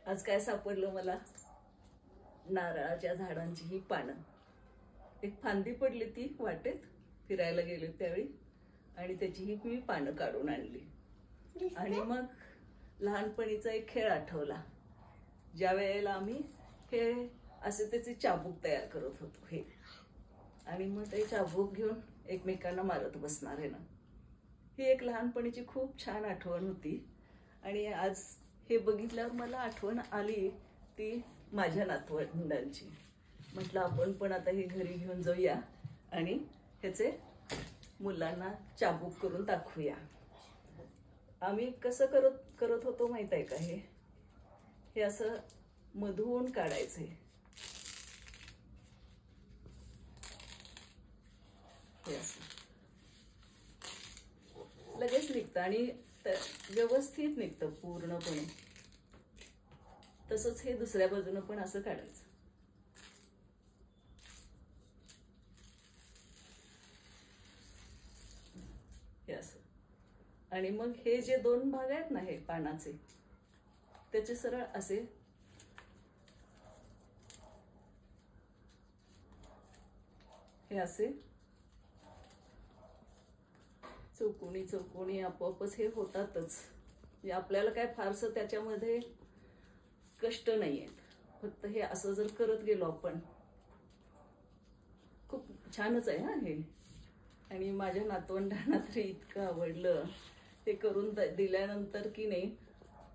आज काय सापडलं मला, नारळाच्या झाडांची ही पानं. एक फांदी पडली ती वाटेत फिरायला गेले त्यावेळी, आणि त्याची ही मी पानं काढून आणली. आणि मग लहानपणीचा एक खेळ आठवला, ज्या वेळेला आम्ही हे असे त्याचे चाबूक तयार करत होतो हे, आणि मग ते चाबूक घेऊन एकमेकांना मारत बसणार आहे ना. ही एक लहानपणीची खूप छान आठवण होती. आणि आज हे बघितल्यावर मला आठवण आली ती माझ्या नातवंडांची. म्हटलं आपण पण आता हे घरी घेऊन जाऊया आणि ह्याचे मुलांना चाबूक करून दाखवूया. आम्ही कसं करत होतो माहित आहे का, हे असं मधून काढायचंय. हे असं लगेच निघतं आणि व्यवस्थित निघतं पूर्णपणे. तसंच हे दुसऱ्या बाजूने पण असं काढायचं. हे असं. आणि मग हे जे दोन भाग आहेत ना हे पानाचे, त्याचे सरळ असे हे असे चौकोनी चौकोनी आपोआपच हे होतातच. म्हणजे आपल्याला काय फारसं त्याच्यामध्ये कष्ट नाहीये. फक्त हे असं जर करत गेलो आपण, खूप छानच आहे हा हे. आणि माझ्या नातवंडांना तरी इतकं आवडलं. ते करून दिल्यानंतर की नाही,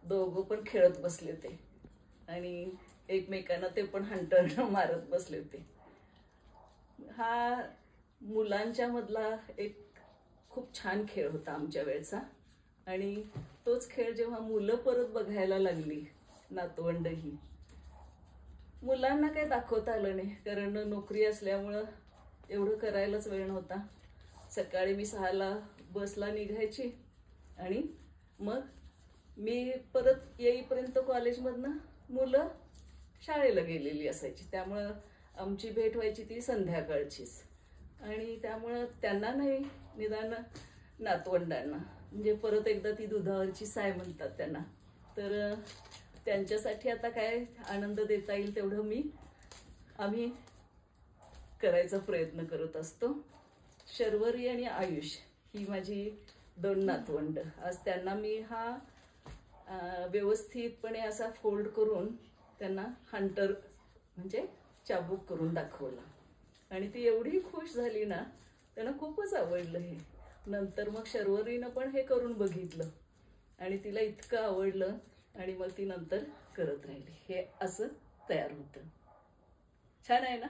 दोघं पण खेळत बसले ते, आणि एकमेकांना ते पण हंटरनं मारत बसले होते. हा मुलांच्या मधला एक खूप छान खेळ होता आमच्या वेळचा. आणि तोच खेळ जेव्हा मुलं परत बघायला लागली, नातवंडही, मुलांना काही दाखवता आलं नाही, कारण नोकरी असल्यामुळं एवढं करायलाच वेळ नव्हता. सकाळी मी 6ला बसला निघायची, आणि मग मी परत येईपर्यंत कॉलेजमधनं मुलं शाळेला गेलेली असायची. त्यामुळं आमची भेट व्हायची ती संध्याकाळचीच. आणि त्यामुळं त्यांना नाही, निदान नातवंडांना, म्हणजे परत एकदा ती दुधावरची साय म्हणतात त्यांना, तर त्यांच्यासाठी आता काय आनंद देता येईल तेवढं आम्ही करायचा प्रयत्न करत असतो. शर्वरी आणि आयुष ही माझी 2 नातवंड. आज त्यांना मी हा व्यवस्थितपणे असा फोल्ड करून त्यांना हंटर म्हणजे चाबूक करून दाखवला. आणि ती एवढी खुश झाली ना, त्यांना खूपच आवडलं हे. नंतर मग शर्वरीनं पण हे करून बघितलं आणि तिला इतकं आवडलं, आणि मग ती नंतर करत राहिली. हे असं तयार होतं. छान आहे ना.